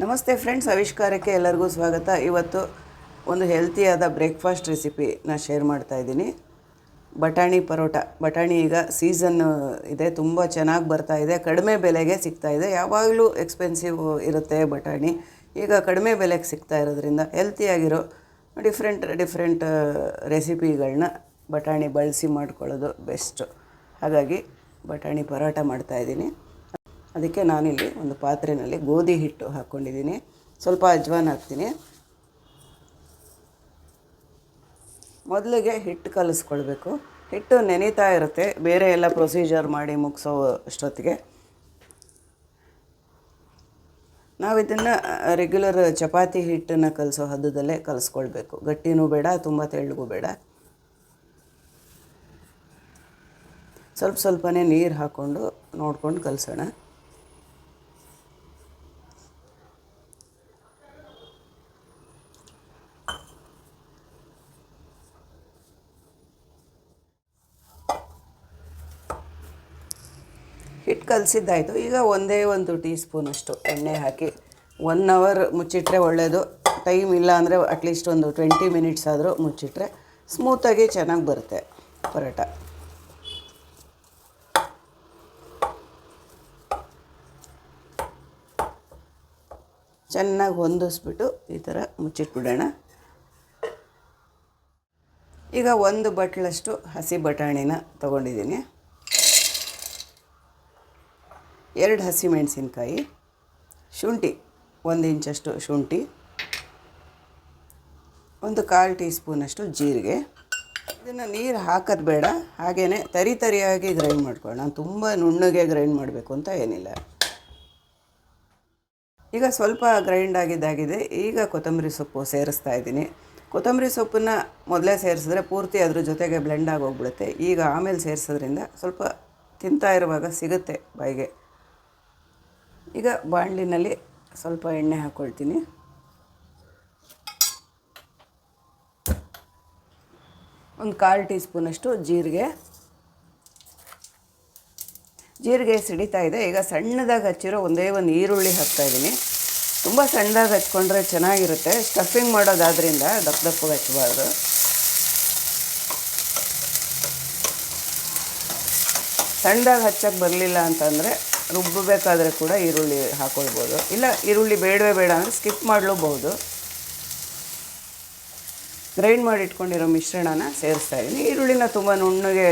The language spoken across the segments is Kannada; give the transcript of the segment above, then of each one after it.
ನಮಸ್ತೆ ಫ್ರೆಂಡ್ಸ್, ಆವಿಷ್ಕಾರಕ್ಕೆ ಎಲ್ಲರಿಗೂ ಸ್ವಾಗತ. ಇವತ್ತು ಒಂದು ಹೆಲ್ತಿಯಾದ ಬ್ರೇಕ್ಫಾಸ್ಟ್ ರೆಸಿಪಿನ ಶೇರ್ ಮಾಡ್ತಾ ಇದ್ದೀನಿ. ಬಟಾಣಿ ಪರೋಟ. ಬಟಾಣಿ ಈಗ ಸೀಸನ್ ಇದೆ, ತುಂಬ ಚೆನ್ನಾಗಿ ಬರ್ತಾ ಇದೆ, ಕಡಿಮೆ ಬೆಲೆಗೆ ಸಿಗ್ತಾ ಇದೆ. ಯಾವಾಗಲೂ ಎಕ್ಸ್ಪೆನ್ಸಿವ್ ಇರುತ್ತೆ ಬಟಾಣಿ, ಈಗ ಕಡಿಮೆ ಬೆಲೆಗೆ ಸಿಗ್ತಾ ಇರೋದ್ರಿಂದ ಹೆಲ್ತಿಯಾಗಿರೋ ಡಿಫ್ರೆಂಟ್ ರೆಸಿಪಿಗಳನ್ನ ಬಟಾಣಿ ಬಳಸಿ ಮಾಡ್ಕೊಳ್ಳೋದು ಬೆಸ್ಟು. ಹಾಗಾಗಿ ಬಟಾಣಿ ಪರೋಟ ಮಾಡ್ತಾಯಿದ್ದೀನಿ. ಅದಕ್ಕೆ ನಾನಿಲ್ಲಿ ಒಂದು ಪಾತ್ರೆಯಲ್ಲಿ ಗೋಧಿ ಹಿಟ್ಟು ಹಾಕ್ಕೊಂಡಿದ್ದೀನಿ, ಸ್ವಲ್ಪ ಅಜ್ವಾನ ಹಾಕ್ತೀನಿ. ಮೊದಲಿಗೆ ಹಿಟ್ಟು ಕಲಿಸ್ಕೊಳ್ಬೇಕು. ಹಿಟ್ಟು ನೆನೀತಾ ಇರುತ್ತೆ, ಬೇರೆ ಎಲ್ಲ ಪ್ರೊಸೀಜರ್ ಮಾಡಿ ಮುಗಿಸೋ ಅಷ್ಟೊತ್ತಿಗೆ. ನಾವು ಇದನ್ನು ರೆಗ್ಯುಲರ್ ಚಪಾತಿ ಹಿಟ್ಟನ್ನು ಕಲಿಸೋ ಹದದಲ್ಲೇ ಕಲಿಸ್ಕೊಳ್ಬೇಕು. ಗಟ್ಟಿನೂ ಬೇಡ, ತುಂಬ ತೆಳ್ಳಗೂ ಬೇಡ. ಸ್ವಲ್ಪನೇ ನೀರು ಹಾಕ್ಕೊಂಡು ನೋಡ್ಕೊಂಡು ಕಲಿಸೋಣ. ಹಿಟ್ಟು ಕಲಸಿದ್ದಾಯಿತು. ಈಗ ಒಂದು ಟೀ ಸ್ಪೂನಷ್ಟು ಎಣ್ಣೆ ಹಾಕಿ 1 ಅವರ್ ಮುಚ್ಚಿಟ್ರೆ ಒಳ್ಳೆಯದು. ಟೈಮ್ ಇಲ್ಲ ಅಂದರೆ ಅಟ್ಲೀಸ್ಟ್ ಒಂದು 20 ಮಿನಿಟ್ಸ್ ಆದರೂ ಮುಚ್ಚಿಟ್ರೆ ಸ್ಮೂತಾಗಿ ಚೆನ್ನಾಗಿ ಬರುತ್ತೆ ಪರೋಟ. ಚೆನ್ನಾಗಿ ಹೊಂದಿಸ್ಬಿಟ್ಟು ಈ ಥರ ಮುಚ್ಚಿಟ್ಬಿಡೋಣ. ಈಗ 1 ಬಟ್ಲಷ್ಟು ಹಸಿ ಬಟಾಣಿನ ತೊಗೊಂಡಿದ್ದೀನಿ, 2 ಹಸಿಮೆಣಸಿನ್ಕಾಯಿ, ಶುಂಠಿ 1 ಇಂಚಷ್ಟು ಶುಂಠಿ, 1/4 ಟೀ ಸ್ಪೂನಷ್ಟು ಜೀರಿಗೆ. ಇದನ್ನು ನೀರು ಹಾಕೋದು ಬೇಡ, ಹಾಗೆಯೇ ತರಿಯಾಗಿ ಗ್ರೈಂಡ್ ಮಾಡ್ಕೊಳ್ಳೋಣ. ತುಂಬ ನುಣ್ಣಗೆ ಗ್ರೈಂಡ್ ಮಾಡಬೇಕು ಅಂತ ಏನಿಲ್ಲ. ಈಗ ಸ್ವಲ್ಪ ಗ್ರೈಂಡ್ ಆಗಿದ್ದಾಗಿದೆ. ಈಗ ಕೊತ್ತಂಬರಿ ಸೊಪ್ಪು ಸೇರಿಸ್ತಾ ಇದ್ದೀನಿ. ಕೊತ್ತಂಬರಿ ಸೊಪ್ಪನ್ನು ಮೊದಲೇ ಸೇರಿಸಿದ್ರೆ ಪೂರ್ತಿ ಅದ್ರ ಜೊತೆಗೆ ಬ್ಲೆಂಡ್ ಆಗೋಗ್ಬಿಡುತ್ತೆ. ಈಗ ಆಮೇಲೆ ಸೇರಿಸೋದ್ರಿಂದ ಸ್ವಲ್ಪ ತಿಂತಾ ಇರುವಾಗ ಸಿಗುತ್ತೆ ಬಾಯಿಗೆ. ಈಗ ಬಾಣಲಿನಲ್ಲಿ ಸ್ವಲ್ಪ ಎಣ್ಣೆ ಹಾಕ್ಕೊಳ್ತೀನಿ. ಒಂದು 1/4 ಟೀ ಸ್ಪೂನಷ್ಟು ಜೀರಿಗೆ ಸಿಡಿತಾ ಇದೆ. ಈಗ ಸಣ್ಣದಾಗಿ ಹಚ್ಚಿರೋ ಒಂದೇ ಒಂದು ಈರುಳ್ಳಿ ಹಾಕ್ತಾಯಿದ್ದೀನಿ. ತುಂಬ ಸಣ್ಣದಾಗಿ ಹಚ್ಕೊಂಡ್ರೆ ಚೆನ್ನಾಗಿರುತ್ತೆ. ಸ್ಟಫಿಂಗ್ ಮಾಡೋದಾದ್ರಿಂದ ದಪ್ಪಗೆ ಹಚ್ಚಬಾರ್ದು. ಸಣ್ಣದಾಗಿ ಹಚ್ಚಕ್ಕೆ ಬರಲಿಲ್ಲ ಅಂತಂದರೆ ರುಬ್ಬಬೇಕಾದ್ರೆ ಕೂಡ ಈರುಳ್ಳಿ ಹಾಕ್ಕೊಳ್ಬೋದು. ಇಲ್ಲ ಈರುಳ್ಳಿ ಬೇಡವೇ ಬೇಡ ಅಂದರೆ ಸ್ಕಿಪ್ ಮಾಡಲೂಬಹುದು. ಗ್ರೈಂಡ್ ಮಾಡಿ ಇಟ್ಕೊಂಡಿರೋ ಮಿಶ್ರಣನ ಸೇರಿಸ್ತಾ ಇದ್ದೀನಿ. ಈರುಳ್ಳಿನ ತುಂಬ ನುಣ್ಣಗೆ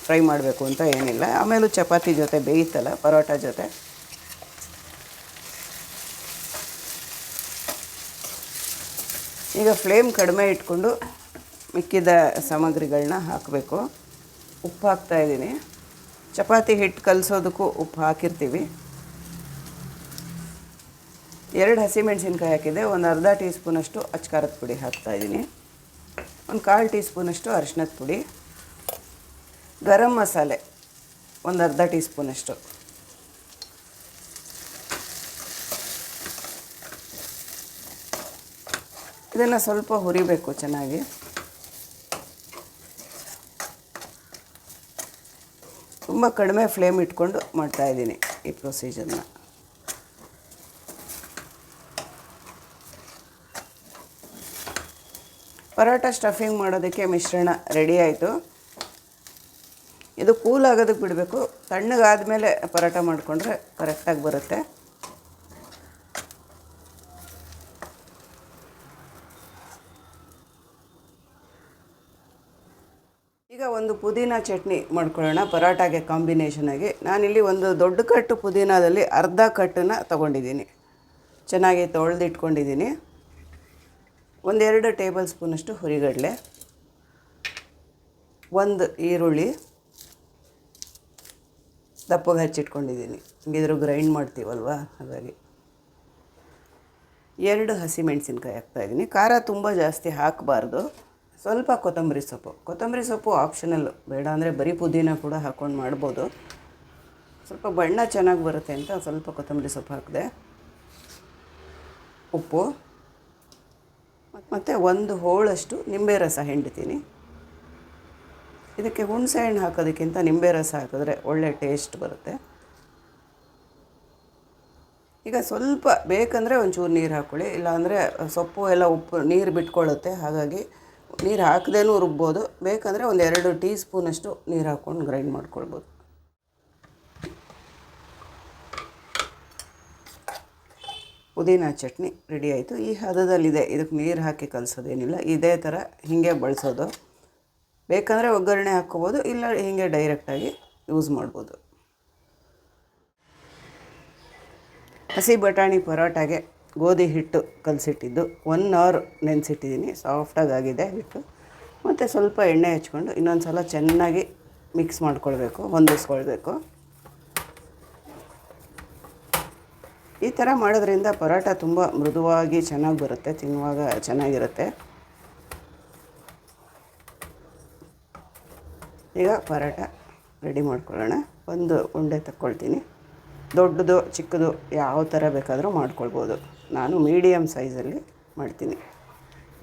ಫ್ರೈ ಮಾಡಬೇಕು ಅಂತ ಏನಿಲ್ಲ, ಆಮೇಲೂ ಚಪಾತಿ ಜೊತೆ ಬೇಯುತ್ತಲ್ಲ, ಪರೋಟ ಜೊತೆ. ಈಗ ಫ್ಲೇಮ್ ಕಡಿಮೆ ಇಟ್ಕೊಂಡು ಮಿಕ್ಕಿದ ಸಾಮಗ್ರಿಗಳನ್ನ ಹಾಕಬೇಕು. ಉಪ್ಪು ಹಾಕ್ತಾಯಿದ್ದೀನಿ. ಚಪಾತಿ ಹಿಟ್ಟು ಕಲಿಸೋದಕ್ಕೂ ಉಪ್ಪು ಹಾಕಿರ್ತೀವಿ. 2 ಹಸಿಮೆಣಸಿನ್ಕಾಯಿ ಹಾಕಿದ್ದೆ. ಒಂದು ಅರ್ಧ ಟೀ ಸ್ಪೂನಷ್ಟು ಅಚ್ಕಾರದ ಪುಡಿ ಹಾಕ್ತಾಯಿದ್ದೀನಿ. 1/4 ಟೀ ಸ್ಪೂನಷ್ಟು ಅರಿಶಿಣದ ಪುಡಿ, ಗರಂ ಮಸಾಲೆ ಒಂದು ಅರ್ಧ ಟೀ ಸ್ಪೂನಷ್ಟು, ಇದನ್ನು ಸ್ವಲ್ಪ ಹುರಿಬೇಕು ಚೆನ್ನಾಗಿ. ತುಂಬ ಕಡಿಮೆ ಫ್ಲೇಮ್ ಇಟ್ಕೊಂಡು ಮಾಡ್ತಾಯಿದ್ದೀನಿ ಈ ಪ್ರೊಸೀಜರ್ನ. ಪರೋಟ ಸ್ಟಫಿಂಗ್ ಮಾಡೋದಕ್ಕೆ ಮಿಶ್ರಣ ರೆಡಿ ಆಯಿತು. ಇದು ಕೂಲ್ ಆಗೋದಕ್ಕೆ ಬಿಡಬೇಕು. ತಣ್ಣಗಾದಮೇಲೆ ಪರೋಟ ಮಾಡಿಕೊಂಡ್ರೆ ಕರೆಕ್ಟಾಗಿ ಬರುತ್ತೆ. ಈಗ ಒಂದು ಪುದೀನ ಚಟ್ನಿ ಮಾಡ್ಕೊಳ್ಳೋಣ ಪರೋಟಾಗೆ ಕಾಂಬಿನೇಷನಾಗಿ. ನಾನಿಲ್ಲಿ ಒಂದು ದೊಡ್ಡ ಕಟ್ಟು ಪುದೀನದಲ್ಲಿ ಅರ್ಧ ಕಟ್ಟನ್ನು ತೊಗೊಂಡಿದ್ದೀನಿ. ಚೆನ್ನಾಗಿ ತೊಳೆದಿಟ್ಕೊಂಡಿದ್ದೀನಿ. 1-2 ಟೇಬಲ್ ಸ್ಪೂನಷ್ಟು ಹುರಿಗಡಲೆ, 1 ಈರುಳ್ಳಿ ದಪ್ಪಗೆ ಹಚ್ಚಿಟ್ಕೊಂಡಿದ್ದೀನಿ. ಹಿಂಗಿದ್ರು ಗ್ರೈಂಡ್ ಮಾಡ್ತೀವಲ್ವ, ಹಾಗಾಗಿ 2 ಹಸಿಮೆಣಸಿನ್ಕಾಯಿ ಹಾಕ್ತಾಯಿದ್ದೀನಿ. ಖಾರ ತುಂಬ ಜಾಸ್ತಿ ಹಾಕಬಾರ್ದು. ಸ್ವಲ್ಪ ಕೊತ್ತಂಬರಿ ಸೊಪ್ಪು ಆಪ್ಷನಲ್ಲು, ಬೇಡ ಅಂದರೆ ಬರೀ ಪುದೀನ ಕೂಡ ಹಾಕ್ಕೊಂಡು ಮಾಡ್ಬೋದು. ಸ್ವಲ್ಪ ಬಣ್ಣ ಚೆನ್ನಾಗಿ ಬರುತ್ತೆ ಅಂತ ಸ್ವಲ್ಪ ಕೊತ್ತಂಬರಿ ಸೊಪ್ಪು ಹಾಕಿದೆ. ಉಪ್ಪು ಮತ್ತು 1 ಹೋಳಷ್ಟು ನಿಂಬೆ ರಸ ಹಿಂಡ್ತೀನಿ. ಇದಕ್ಕೆ ಹುಣಸೆ ಹಣ್ಣು ಹಾಕೋದಕ್ಕಿಂತ ನಿಂಬೆ ರಸ ಹಾಕಿದ್ರೆ ಒಳ್ಳೆ ಟೇಸ್ಟ್ ಬರುತ್ತೆ. ಈಗ ಸ್ವಲ್ಪ ಬೇಕಂದರೆ ಒಂಚೂರು ನೀರು ಹಾಕ್ಕೊಳ್ಳಿ, ಇಲ್ಲಾಂದರೆ ಸೊಪ್ಪು ಎಲ್ಲ ಉಪ್ಪು ನೀರು ಬಿಟ್ಕೊಳ್ಳುತ್ತೆ, ಹಾಗಾಗಿ ನೀರು ಹಾಕದೇನೂ ರುಬ್ಬೋದು. ಬೇಕಂದರೆ ಒಂದು 2 ಟೀ ಸ್ಪೂನಷ್ಟು ನೀರು ಹಾಕ್ಕೊಂಡು ಗ್ರೈಂಡ್ ಮಾಡ್ಕೊಳ್ಬೋದು. ಪುದೀನ ಚಟ್ನಿ ರೆಡಿ ಆಯಿತು. ಈ ಹದದಲ್ಲಿದೆ, ಇದಕ್ಕೆ ನೀರು ಹಾಕಿ ಕಲಸೋದೇನಿಲ್ಲ, ಇದೇ ಥರ ಹೀಗೆ ಬಳಸೋದು. ಬೇಕಂದರೆ ಒಗ್ಗರಣೆ ಹಾಕ್ಕೋಬೋದು, ಇಲ್ಲ ಹೀಗೆ ಡೈರೆಕ್ಟಾಗಿ ಯೂಸ್ ಮಾಡ್ಬೋದು. ಹಸಿ ಬಟಾಣಿ ಪರೋಟಾಗೆ ಗೋಧಿ ಹಿಟ್ಟು ಕಲಸಿಟ್ಟಿದ್ದು 1 ಅವರ್ ನೆನೆಸಿಟ್ಟಿದ್ದೀನಿ. ಸಾಫ್ಟಾಗಿ ಆಗಿದೆ ಹಿಟ್ಟು. ಮತ್ತು ಸ್ವಲ್ಪ ಎಣ್ಣೆ ಹಚ್ಕೊಂಡು ಇನ್ನೊಂದು ಸಲ ಚೆನ್ನಾಗಿ ಮಿಕ್ಸ್ ಮಾಡ್ಕೊಳ್ಬೇಕು, ಹೊಂದಿಸ್ಕೊಳ್ಬೇಕು. ಈ ಥರ ಮಾಡೋದ್ರಿಂದ ಪರೋಟ ತುಂಬ ಮೃದುವಾಗಿ ಚೆನ್ನಾಗಿ ಬರುತ್ತೆ, ತಿನ್ನುವಾಗ ಚೆನ್ನಾಗಿರುತ್ತೆ. ಈಗ ಪರೋಟ ರೆಡಿ ಮಾಡ್ಕೊಳ್ಳೋಣ. ಒಂದು ಉಂಡೆ ತಕ್ಕೊಳ್ತೀನಿ. ದೊಡ್ಡದು ಚಿಕ್ಕದು ಯಾವ ಥರ ಬೇಕಾದರೂ ಮಾಡ್ಕೊಳ್ಬೋದು. ನಾನು ಮೀಡಿಯಮ್ ಸೈಜಲ್ಲಿ ಮಾಡ್ತೀನಿ.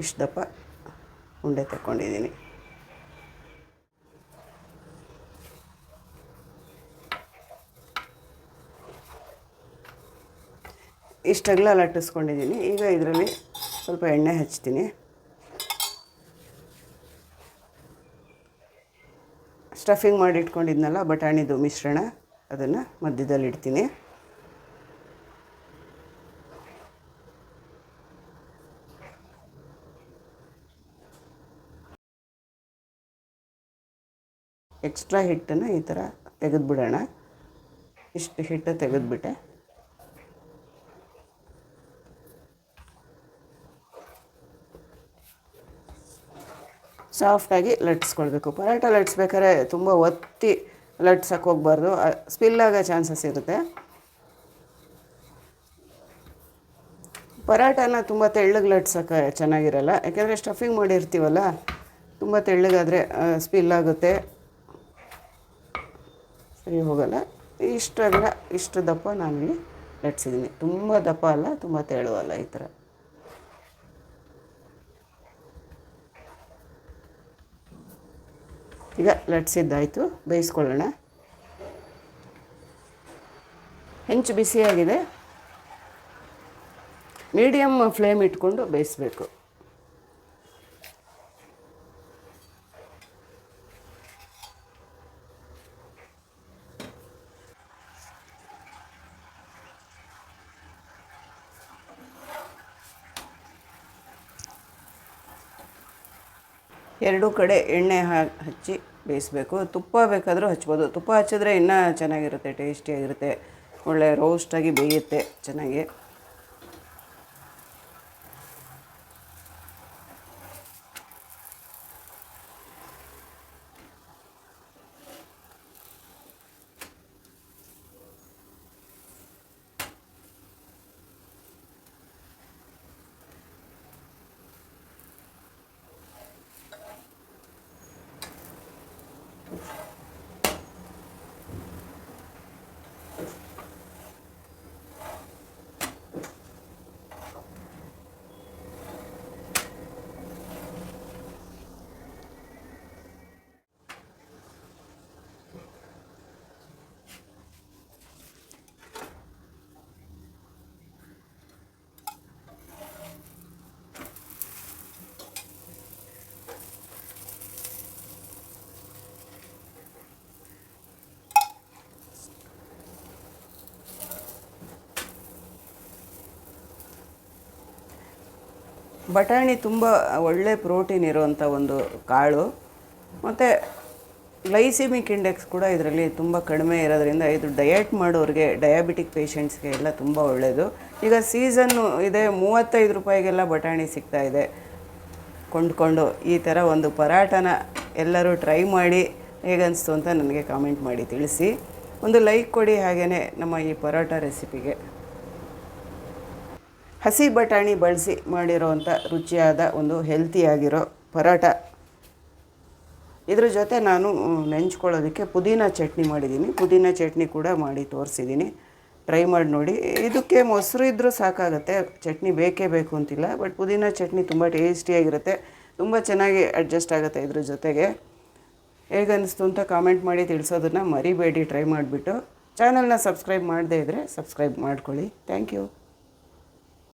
ಇಷ್ಟು ದಪ್ಪ ಉಂಡೆ ತಕ್ಕೊಂಡಿದ್ದೀನಿ. ಇಷ್ಟೆಲ್ಲ ಲಟ್ಟಿಸ್ಕೊಂಡಿದ್ದೀನಿ. ಈಗ ಇದರಲ್ಲಿ ಸ್ವಲ್ಪ ಎಣ್ಣೆ ಹಚ್ತೀನಿ. ಸ್ಟಫಿಂಗ್ ಮಾಡಿ ಇಟ್ಕೊಂಡಿದ್ನಲ್ಲ ಬಟಾಣಿದು ಮಿಶ್ರಣ, ಅದನ್ನು ಮಧ್ಯದಲ್ಲಿ ಇಡ್ತೀನಿ. ಎಕ್ಸ್ಟ್ರಾ ಹಿಟ್ಟನ್ನು ಈ ಥರ ತೆಗೆದುಬಿಡೋಣ. ಇಷ್ಟು ಹಿಟ್ಟು ತೆಗೆದುಬಿಟ್ಟೆ. ಸಾಫ್ಟಾಗಿ ಲಟ್ಸ್ಕೊಳ್ಬೇಕು. ಪರೋಟ ಲಟ್ಸ್ಬೇಕಾದ್ರೆ ತುಂಬ ಒತ್ತಿ ಲಟ್ಸಕ್ಕೆ ಹೋಗ್ಬಾರ್ದು, ಸ್ಪಿಲ್ಲಾಗೋ ಚಾನ್ಸಸ್ ಇರುತ್ತೆ. ಪರೋಟನ ತುಂಬ ತೆಳ್ಳಗೆ ಲಟ್ಸೋಕ್ಕೆ ಚೆನ್ನಾಗಿರಲ್ಲ, ಯಾಕೆಂದರೆ ಸ್ಟಫಿಂಗ್ ಮಾಡಿರ್ತೀವಲ್ಲ, ತುಂಬ ತೆಳ್ಳಗಾದರೆ ಸ್ಪಿಲ್ಲಾಗುತ್ತೆ, ಸರಿ ಹೋಗಲ್ಲ. ಇಷ್ಟು ದಪ್ಪ ನಾನಿಲ್ಲಿ ಲಟ್ಸಿದ್ದೀನಿ. ತುಂಬ ದಪ್ಪ ಅಲ್ಲ, ತುಂಬ ತೆಳು ಅಲ್ಲ, ಈ ಥರ. ಈಗ ಲಟ್ಸಿದ್ದಾಯಿತು, ಬೇಯಿಸ್ಕೊಳ್ಳೋಣ. ಹೆಂಚು ಬಿಸಿಯಾಗಿದೆ, ಮೀಡಿಯಮ್ ಫ್ಲೇಮ್ ಇಟ್ಕೊಂಡು ಬೇಯಿಸಬೇಕು. ಎರಡೂ ಕಡೆ ಎಣ್ಣೆ ಹಚ್ಚಿ ಬೇಯಿಸಬೇಕು. ತುಪ್ಪ ಬೇಕಾದರೂ ಹಚ್ಬೋದು. ತುಪ್ಪ ಹಚ್ಚಿದ್ರೆ ಇನ್ನೂ ಚೆನ್ನಾಗಿರುತ್ತೆ, ಟೇಸ್ಟಿಯಾಗಿರುತ್ತೆ, ಒಳ್ಳೆ ರೋಸ್ಟಾಗಿ ಬೇಯುತ್ತೆ ಚೆನ್ನಾಗಿ. ಬಟಾಣಿ ತುಂಬ ಒಳ್ಳೆ ಪ್ರೋಟೀನ್ ಇರುವಂಥ ಒಂದು ಕಾಳು, ಮತ್ತು ಗ್ಲೈಸಿಮಿಕ್ ಇಂಡೆಕ್ಸ್ ಕೂಡ ಇದರಲ್ಲಿ ತುಂಬ ಕಡಿಮೆ ಇರೋದ್ರಿಂದ ಇದು ಡಯಟ್ ಮಾಡೋರಿಗೆ, ಡಯಾಬಿಟಿಕ್ ಪೇಷಂಟ್ಸ್ಗೆ ಎಲ್ಲ ತುಂಬ ಒಳ್ಳೆಯದು. ಈಗ ಸೀಸನ್ನು ಇದೆ, 35 ರೂಪಾಯಿಗೆಲ್ಲ ಬಟಾಣಿ ಸಿಗ್ತಾಯಿದೆ ಕೊಂಡ್ಕೊಂಡು. ಈ ಥರ ಒಂದು ಪರಾಟನ ಎಲ್ಲರೂ ಟ್ರೈ ಮಾಡಿ ಹೇಗನ್ನಿಸ್ತು ಅಂತ ನನಗೆ ಕಾಮೆಂಟ್ ಮಾಡಿ ತಿಳಿಸಿ. ಒಂದು ಲೈಕ್ ಕೊಡಿ, ಹಾಗೆಯೇ ನಮ್ಮ ಈ ಪರೋಟ ರೆಸಿಪಿಗೆ. ಹಸಿ ಬಟಾಣಿ ಬಳಸಿ ಮಾಡಿರೋವಂಥ ರುಚಿಯಾದ ಒಂದು ಹೆಲ್ತಿಯಾಗಿರೋ ಪರೋಟ. ಇದ್ರ ಜೊತೆ ನಾನು ನೆಂಚ್ಕೊಳ್ಳೋದಕ್ಕೆ ಪುದೀನ ಚಟ್ನಿ ಮಾಡಿದ್ದೀನಿ. ಪುದೀನ ಚಟ್ನಿ ಕೂಡ ಮಾಡಿ ತೋರಿಸಿದ್ದೀನಿ, ಟ್ರೈ ಮಾಡಿ ನೋಡಿ. ಇದಕ್ಕೆ ಮೊಸರು ಇದ್ದರೂ ಸಾಕಾಗುತ್ತೆ, ಚಟ್ನಿ ಬೇಕೇ ಬೇಕು ಅಂತಿಲ್ಲ. ಬಟ್ ಪುದೀನ ಚಟ್ನಿ ತುಂಬ ಟೇಸ್ಟಿಯಾಗಿರುತ್ತೆ, ತುಂಬ ಚೆನ್ನಾಗಿ ಅಡ್ಜಸ್ಟ್ ಆಗುತ್ತೆ ಇದ್ರ ಜೊತೆಗೆ. ಹೇಗನ್ನಿಸ್ತು ಅಂತ ಕಾಮೆಂಟ್ ಮಾಡಿ ತಿಳಿಸೋದನ್ನು ಮರಿಬೇಡಿ. ಟ್ರೈ ಮಾಡಿಬಿಟ್ಟು ಚಾನಲ್ನ ಸಬ್ಸ್ಕ್ರೈಬ್ ಮಾಡದೇ ಇದ್ದರೆ ಸಬ್ಸ್ಕ್ರೈಬ್ ಮಾಡ್ಕೊಳ್ಳಿ. Thank you.